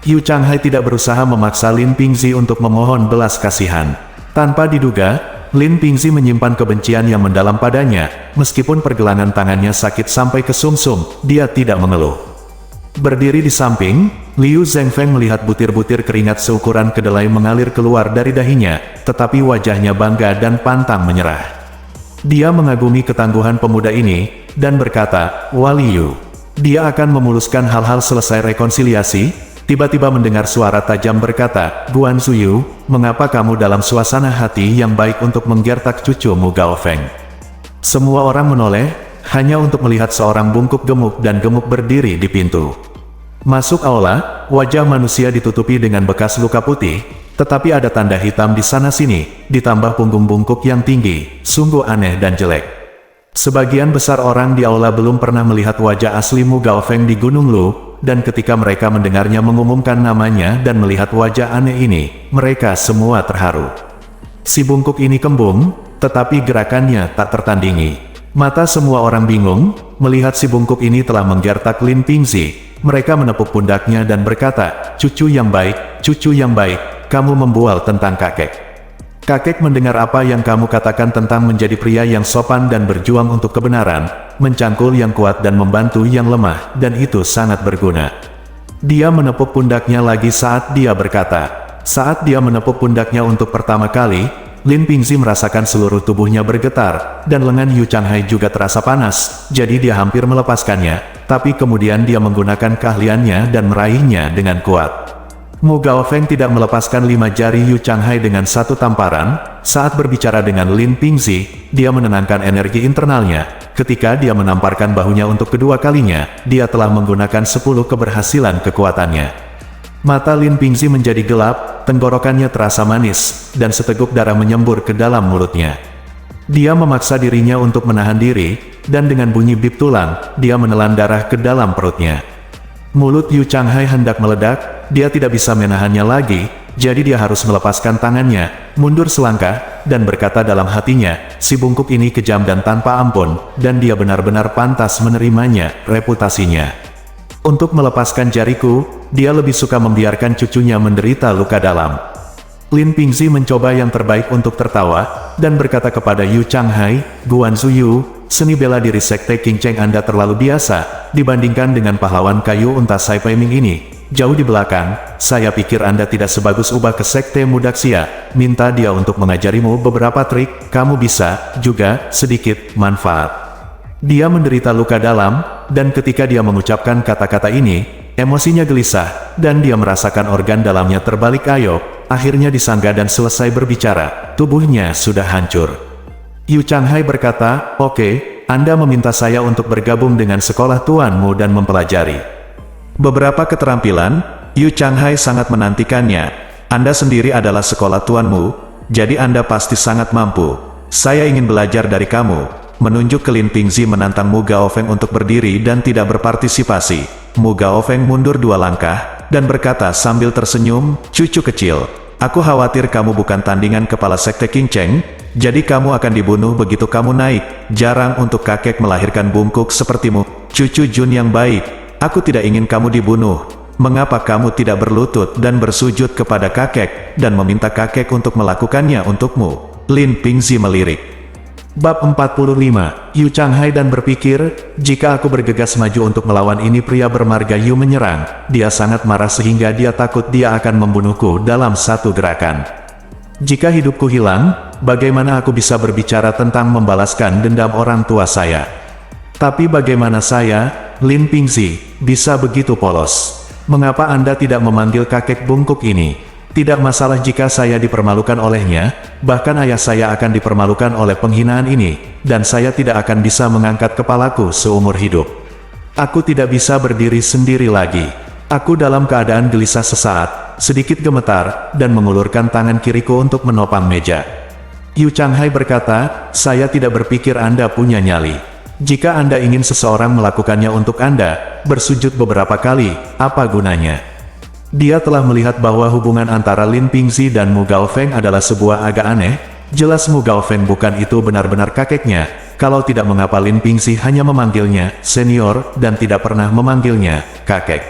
Yu Changhai tidak berusaha memaksa Lin Pingzi untuk memohon belas kasihan. Tanpa diduga, Lin Pingzi menyimpan kebencian yang mendalam padanya, meskipun pergelangan tangannya sakit sampai ke sumsum, dia tidak mengeluh. Berdiri di samping, Liu Zhengfeng melihat butir-butir keringat seukuran kedelai mengalir keluar dari dahinya, tetapi wajahnya bangga dan pantang menyerah. Dia mengagumi ketangguhan pemuda ini, dan berkata, Wah Liu, dia akan memuluskan hal-hal selesai rekonsiliasi. Tiba-tiba mendengar suara tajam berkata, Guan Zuyu, mengapa kamu dalam suasana hati yang baik untuk menggertak cucumu Gao Feng? Semua orang menoleh, hanya untuk melihat seorang bungkuk gemuk dan gemuk berdiri di pintu. Masuk aula, wajah manusia ditutupi dengan bekas luka putih, tetapi ada tanda hitam di sana-sini, ditambah punggung bungkuk yang tinggi, sungguh aneh dan jelek. Sebagian besar orang di aula belum pernah melihat wajah asli Mu Gao Feng di Gunung Lu, dan ketika mereka mendengarnya mengumumkan namanya dan melihat wajah aneh ini, mereka semua terharu. Si bungkuk ini kembung, tetapi gerakannya tak tertandingi. Mata semua orang bingung, melihat si bungkuk ini telah menggertak Lin Pingzi. Mereka menepuk pundaknya dan berkata, cucu yang baik, kamu membual tentang kakek. Kakek mendengar apa yang kamu katakan tentang menjadi pria yang sopan dan berjuang untuk kebenaran, mencangkul yang kuat dan membantu yang lemah, dan itu sangat berguna. Dia menepuk pundaknya lagi saat dia berkata. Saat dia menepuk pundaknya untuk pertama kali, Lin Pingzi merasakan seluruh tubuhnya bergetar, dan lengan Yu Changhai juga terasa panas, jadi dia hampir melepaskannya, tapi kemudian dia menggunakan keahliannya dan meraihnya dengan kuat. Mu Gao Feng tidak melepaskan 5 jari Yu Changhai dengan satu tamparan. Saat berbicara dengan Lin Pingzi, dia menenangkan energi internalnya. Ketika dia menamparkan bahunya untuk kedua kalinya, dia telah menggunakan 10 keberhasilan kekuatannya. Mata Lin Pingzi menjadi gelap, tenggorokannya terasa manis, dan seteguk darah menyembur ke dalam mulutnya. Dia memaksa dirinya untuk menahan diri, dan dengan bunyi bip tulang, dia menelan darah ke dalam perutnya. Mulut Yu Changhai hendak meledak, dia tidak bisa menahannya lagi, jadi dia harus melepaskan tangannya, mundur selangkah, dan berkata dalam hatinya, si bungkuk ini kejam dan tanpa ampun, dan dia benar-benar pantas menerimanya, reputasinya. Untuk melepaskan jariku, dia lebih suka membiarkan cucunya menderita luka dalam. Lin Pingzi mencoba yang terbaik untuk tertawa, dan berkata kepada Yu Changhai, Guan Zuyu, seni bela diri sekte King Cheng Anda terlalu biasa, dibandingkan dengan pahlawan kayu unta Sai Peiming ini. Jauh di belakang, saya pikir Anda tidak sebagus ubah ke sekte Mudaxia, minta dia untuk mengajarimu beberapa trik, kamu bisa, juga, sedikit, manfaat. Dia menderita luka dalam, dan ketika dia mengucapkan kata-kata ini, emosinya gelisah, dan dia merasakan organ dalamnya terbalik ayok, akhirnya disanggah dan selesai berbicara, tubuhnya sudah hancur. Yu Changhai berkata, Oke, Anda meminta saya untuk bergabung dengan sekolah tuanmu dan mempelajari beberapa keterampilan. Yu Changhai sangat menantikannya. Anda sendiri adalah sekolah tuanmu, jadi Anda pasti sangat mampu. Saya ingin belajar dari kamu. Menunjuk ke Lin Pingzi menantang Mu Gao Feng untuk berdiri dan tidak berpartisipasi. Mu Gao Feng mundur 2 langkah, dan berkata sambil tersenyum, cucu kecil, aku khawatir kamu bukan tandingan kepala sekte King Cheng, jadi kamu akan dibunuh begitu kamu naik. Jarang untuk kakek melahirkan bungkuk sepertimu, cucu Jun yang baik. Aku tidak ingin kamu dibunuh. Mengapa kamu tidak berlutut dan bersujud kepada kakek, dan meminta kakek untuk melakukannya untukmu? Lin Pingzi melirik. Bab 45, Yu Changhai dan berpikir, jika aku bergegas maju untuk melawan ini pria bermarga Yu menyerang, dia sangat marah sehingga dia takut dia akan membunuhku dalam satu gerakan. Jika hidupku hilang, bagaimana aku bisa berbicara tentang membalaskan dendam orang tua saya? Tapi bagaimana saya, Lin Pingzi, bisa begitu polos? Mengapa Anda tidak memanggil kakek bungkuk ini? Tidak masalah jika saya dipermalukan olehnya, bahkan ayah saya akan dipermalukan oleh penghinaan ini. dan saya tidak akan bisa mengangkat kepalaku seumur hidup. Aku tidak bisa berdiri sendiri lagi. Aku dalam keadaan gelisah sesaat, sedikit gemetar, dan mengulurkan tangan kiriku untuk menopang meja. Yu Changhai berkata, saya tidak berpikir Anda punya nyali. Jika Anda ingin seseorang melakukannya untuk Anda, bersujud beberapa kali, apa gunanya? Dia telah melihat bahwa hubungan antara Lin Pingzi dan Mu Gaofeng adalah sebuah agak aneh. Jelas Mu Gaofeng bukan itu benar-benar kakeknya, kalau tidak mengapa Lin Pingzi hanya memanggilnya senior dan tidak pernah memanggilnya kakek.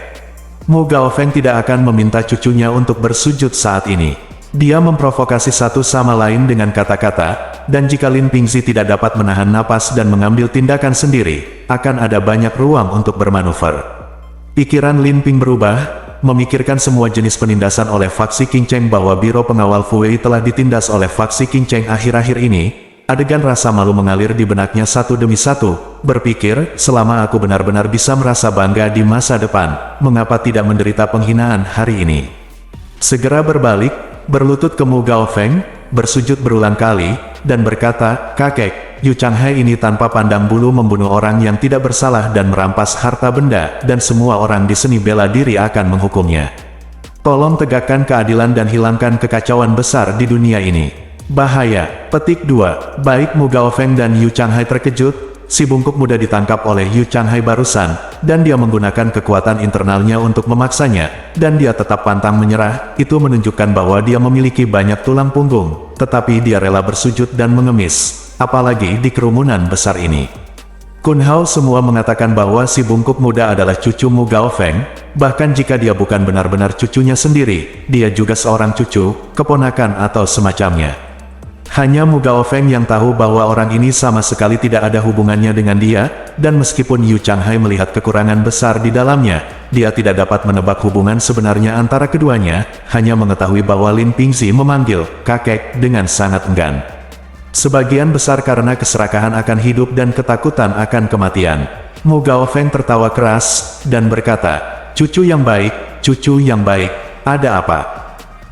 Mu Gaofeng tidak akan meminta cucunya untuk bersujud saat ini. Dia memprovokasi satu sama lain dengan kata-kata, dan jika Lin Pingzi tidak dapat menahan napas dan mengambil tindakan sendiri, akan ada banyak ruang untuk bermanuver. Pikiran Lin Ping berubah, memikirkan semua jenis penindasan oleh faksi Qing Cheng bahwa Biro Pengawal Fuwei telah ditindas oleh faksi Qing Cheng akhir-akhir ini. Adegan rasa malu mengalir di benaknya satu demi satu, berpikir, selama aku benar-benar bisa merasa bangga di masa depan, mengapa tidak menderita penghinaan hari ini? Segera berbalik, berlutut ke Mu Gaofeng, bersujud berulang kali, dan berkata, kakek, Yu Changhai ini tanpa pandang bulu membunuh orang yang tidak bersalah dan merampas harta benda, dan semua orang di seni bela diri akan menghukumnya. Tolong tegakkan keadilan dan hilangkan kekacauan besar di dunia ini. Bahaya. Petik 2. Baik Mu Gaofeng dan Yu Changhai terkejut, si bungkuk muda ditangkap oleh Yu Changhai barusan, dan dia menggunakan kekuatan internalnya untuk memaksanya, dan dia tetap pantang menyerah. Itu menunjukkan bahwa dia memiliki banyak tulang punggung, tetapi dia rela bersujud dan mengemis. Apalagi di kerumunan besar ini. Kun Hao semua mengatakan bahwa si bungkuk muda adalah cucu Mu Gaofeng, bahkan jika dia bukan benar-benar cucunya sendiri, dia juga seorang cucu, keponakan atau semacamnya. Hanya Mu Gaofeng yang tahu bahwa orang ini sama sekali tidak ada hubungannya dengan dia, dan meskipun Yu Changhai melihat kekurangan besar di dalamnya, dia tidak dapat menebak hubungan sebenarnya antara keduanya, hanya mengetahui bahwa Lin Pingzi memanggil kakek dengan sangat enggan. Sebagian besar karena keserakahan akan hidup dan ketakutan akan kematian. Mu Gaofeng tertawa keras, dan berkata, cucu yang baik, ada apa?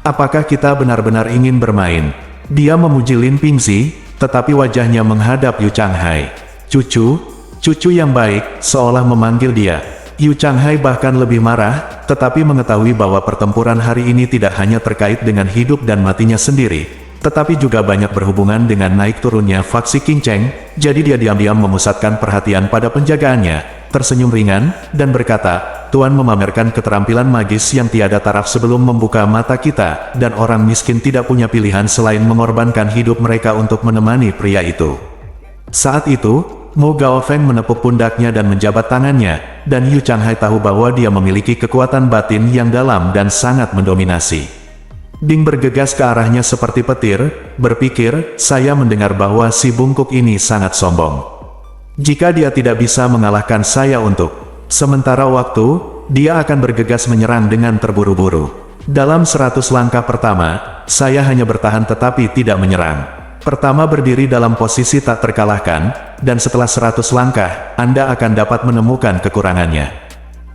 Apakah kita benar-benar ingin bermain? Dia memuji Lin Pingzi, tetapi wajahnya menghadap Yu Changhai. Cucu yang baik, seolah memanggil dia. Yu Changhai bahkan lebih marah, tetapi mengetahui bahwa pertempuran hari ini tidak hanya terkait dengan hidup dan matinya sendiri, tetapi juga banyak berhubungan dengan naik turunnya faksi Qing Cheng, jadi dia diam-diam memusatkan perhatian pada penjagaannya, tersenyum ringan, dan berkata, Tuan memamerkan keterampilan magis yang tiada taraf sebelum membuka mata kita, dan orang miskin tidak punya pilihan selain mengorbankan hidup mereka untuk menemani pria itu. Saat itu, Mu Gaofeng menepuk pundaknya dan menjabat tangannya, dan Yu Changhai tahu bahwa dia memiliki kekuatan batin yang dalam dan sangat mendominasi. Ding bergegas ke arahnya seperti petir, berpikir, saya mendengar bahwa si bungkuk ini sangat sombong. Jika dia tidak bisa mengalahkan saya untuk sementara waktu, dia akan bergegas menyerang dengan terburu-buru. Dalam 100 langkah pertama, saya hanya bertahan tetapi tidak menyerang. Pertama berdiri dalam posisi tak terkalahkan, dan setelah 100 langkah, Anda akan dapat menemukan kekurangannya.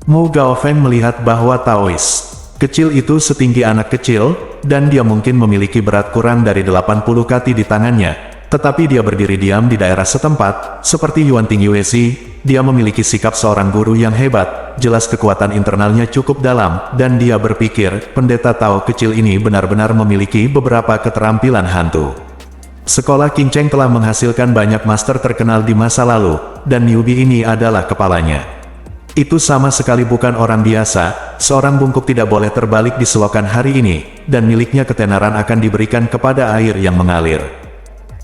Mu Gaofeng melihat bahwa Taois kecil itu setinggi anak kecil, dan dia mungkin memiliki berat kurang dari 80 kati di tangannya, tetapi dia berdiri diam di daerah setempat, seperti Yuan Ting Yuesi. Dia memiliki sikap seorang guru yang hebat, jelas kekuatan internalnya cukup dalam, dan dia berpikir, pendeta Tao kecil ini benar-benar memiliki beberapa keterampilan hantu. Sekolah Qing Cheng telah menghasilkan banyak master terkenal di masa lalu, dan newbie ini adalah kepalanya. Itu sama sekali bukan orang biasa, seorang bungkuk tidak boleh terbalik di selokan hari ini, dan miliknya ketenaran akan diberikan kepada air yang mengalir.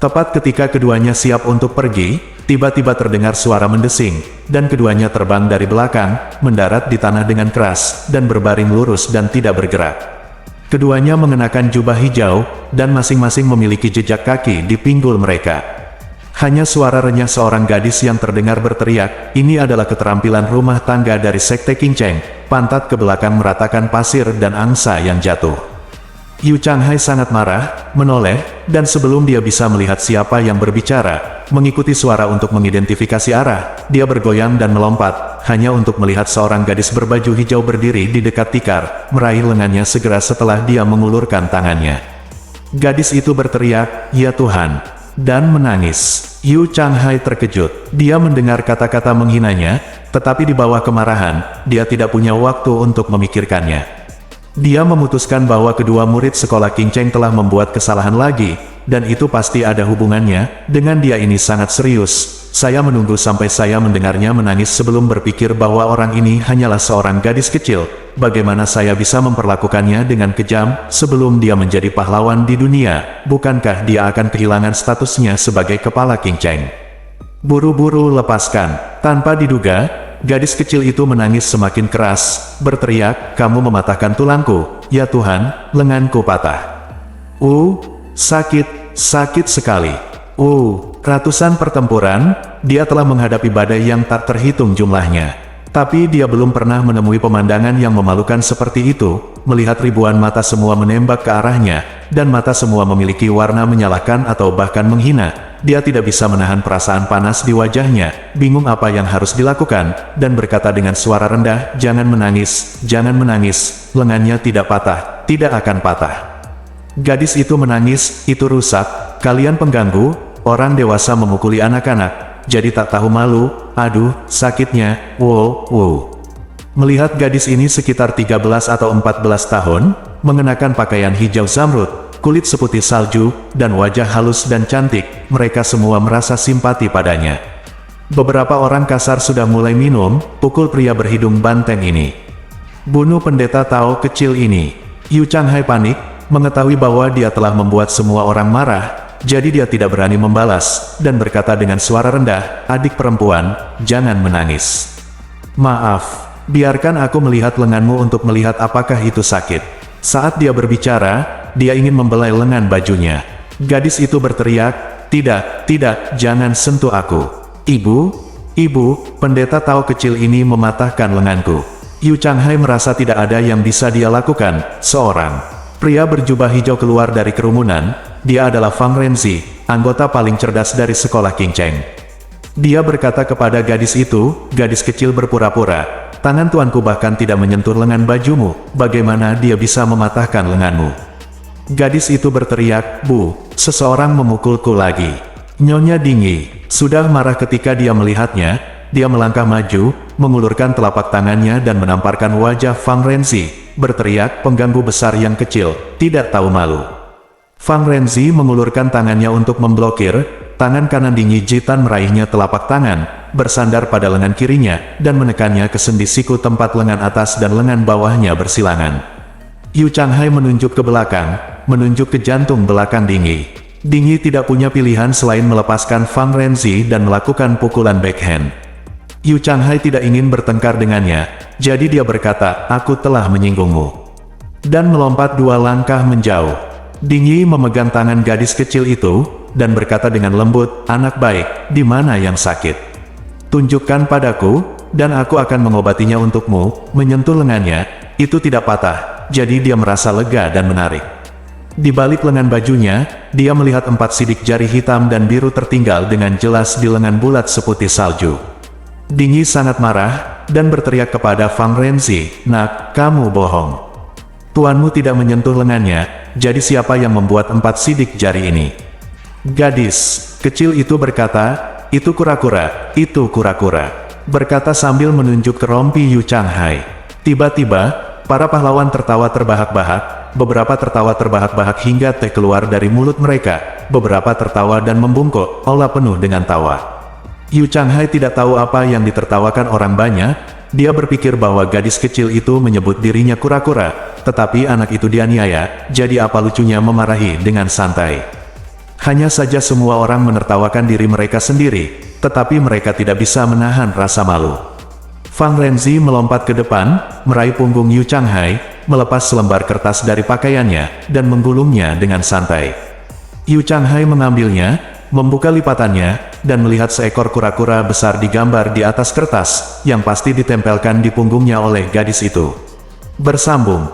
Tepat ketika keduanya siap untuk pergi, tiba-tiba terdengar suara mendesing, dan keduanya terbang dari belakang, mendarat di tanah dengan keras, dan berbaring lurus dan tidak bergerak. Keduanya mengenakan jubah hijau, dan masing-masing memiliki jejak kaki di pinggul mereka. Hanya suara renyah seorang gadis yang terdengar berteriak, ini adalah keterampilan rumah tangga dari Sekte Qing Cheng, pantat ke belakang meratakan pasir dan angsa yang jatuh. Yu Changhai sangat marah, menoleh, dan sebelum dia bisa melihat siapa yang berbicara, mengikuti suara untuk mengidentifikasi arah, dia bergoyang dan melompat, hanya untuk melihat seorang gadis berbaju hijau berdiri di dekat tikar, meraih lengannya segera setelah dia mengulurkan tangannya. Gadis itu berteriak, ya Tuhan. dan menangis. Yu Changhai terkejut. Dia mendengar kata-kata menghinanya, tetapi di bawah kemarahan, dia tidak punya waktu untuk memikirkannya. Dia memutuskan bahwa kedua murid sekolah Qing Cheng telah membuat kesalahan lagi, dan itu pasti ada hubungannya dengan dia. Ini sangat serius. Saya menunggu sampai saya mendengarnya menangis sebelum berpikir bahwa orang ini hanyalah seorang gadis kecil. Bagaimana saya bisa memperlakukannya dengan kejam sebelum dia menjadi pahlawan di dunia? Bukankah dia akan kehilangan statusnya sebagai kepala Qing Cheng? Buru-buru lepaskan. Tanpa diduga, gadis kecil itu menangis semakin keras, berteriak, "Kamu mematahkan tulangku, ya Tuhan, lenganku patah. Sakit sekali. Ratusan pertempuran, dia telah menghadapi badai yang tak terhitung jumlahnya. Tapi dia belum pernah menemui pemandangan yang memalukan seperti itu, melihat ribuan mata semua menembak ke arahnya, dan mata semua memiliki warna menyalahkan atau bahkan menghina. Dia tidak bisa menahan perasaan panas di wajahnya, bingung apa yang harus dilakukan, dan berkata dengan suara rendah, jangan menangis, lengannya tidak patah, tidak akan patah." Gadis itu menangis, "Itu rusak, kalian pengganggu, orang dewasa memukuli anak-anak, jadi tak tahu malu, aduh, sakitnya, wow." Melihat gadis ini sekitar 13 atau 14 tahun, mengenakan pakaian hijau zamrud, kulit seputih salju, dan wajah halus dan cantik, mereka semua merasa simpati padanya. Beberapa orang kasar sudah mulai minum, pukul pria berhidung banteng ini. "Bunuh pendeta Tao kecil ini." Yu Changhai panik, mengetahui bahwa dia telah membuat semua orang marah, jadi dia tidak berani membalas, dan berkata dengan suara rendah, "Adik perempuan, jangan menangis. Maaf, biarkan aku melihat lenganmu untuk melihat apakah itu sakit." Saat dia berbicara, dia ingin membelai lengan bajunya. Gadis itu berteriak, tidak, jangan sentuh aku. Ibu, pendeta Tao kecil ini mematahkan lenganku." Yu Changhai merasa tidak ada yang bisa dia lakukan. Seorang pria berjubah hijau keluar dari kerumunan. Dia adalah Fang Renzi, anggota paling cerdas dari sekolah Qing Cheng. Dia berkata kepada gadis itu, "Gadis kecil berpura-pura, tangan tuanku bahkan tidak menyentuh lengan bajumu, bagaimana dia bisa mematahkan lenganmu?" Gadis itu berteriak, "Bu, seseorang memukulku lagi." Nyonya Dingyi sudah marah ketika dia melihatnya. Dia melangkah maju, mengulurkan telapak tangannya dan menamparkan wajah Fang Renzi, berteriak, "Pengganggu besar yang kecil, tidak tahu malu." Fang Renzi mengulurkan tangannya untuk memblokir, tangan kanan Dingyi Jitan meraihnya telapak tangan, bersandar pada lengan kirinya, dan menekannya ke sendi siku tempat lengan atas dan lengan bawahnya bersilangan. Yu Changhai menunjuk ke belakang, menunjuk ke jantung belakang Dingyi. Dingyi tidak punya pilihan selain melepaskan Fang Renzi dan melakukan pukulan backhand. Yu Changhai tidak ingin bertengkar dengannya, jadi dia berkata, "Aku telah menyinggungmu." Dan melompat 2 langkah menjauh. Dingyi memegang tangan gadis kecil itu, dan berkata dengan lembut, "Anak baik, di mana yang sakit? Tunjukkan padaku, dan aku akan mengobatinya untukmu." Menyentuh lengannya, itu tidak patah, jadi dia merasa lega dan menarik. Di balik lengan bajunya, dia melihat 4 sidik jari hitam dan biru tertinggal dengan jelas di lengan bulat seputih salju. Dingyi sangat marah, dan berteriak kepada Fang Renzi, "Nak, kamu bohong. Tuanmu tidak menyentuh lengannya, jadi siapa yang membuat 4 sidik jari ini?" Gadis kecil itu berkata, itu kura-kura, berkata sambil menunjuk ke rompi Yu Changhai. Tiba-tiba, para pahlawan tertawa terbahak-bahak, beberapa tertawa terbahak-bahak hingga teh keluar dari mulut mereka, beberapa tertawa dan membungkuk, olah penuh dengan tawa. Yu Changhai tidak tahu apa yang ditertawakan orang banyak. Dia berpikir bahwa gadis kecil itu menyebut dirinya kura-kura, tetapi anak itu dianiaya, jadi apa lucunya memarahi dengan santai. Hanya saja semua orang menertawakan diri mereka sendiri, tetapi mereka tidak bisa menahan rasa malu. Fang Renzi melompat ke depan, meraih punggung Yu Changhai, melepas selembar kertas dari pakaiannya, dan menggulungnya dengan santai. Yu Changhai mengambilnya, membuka lipatannya, dan melihat seekor kura-kura besar digambar di atas kertas, yang pasti ditempelkan di punggungnya oleh gadis itu. Bersambung.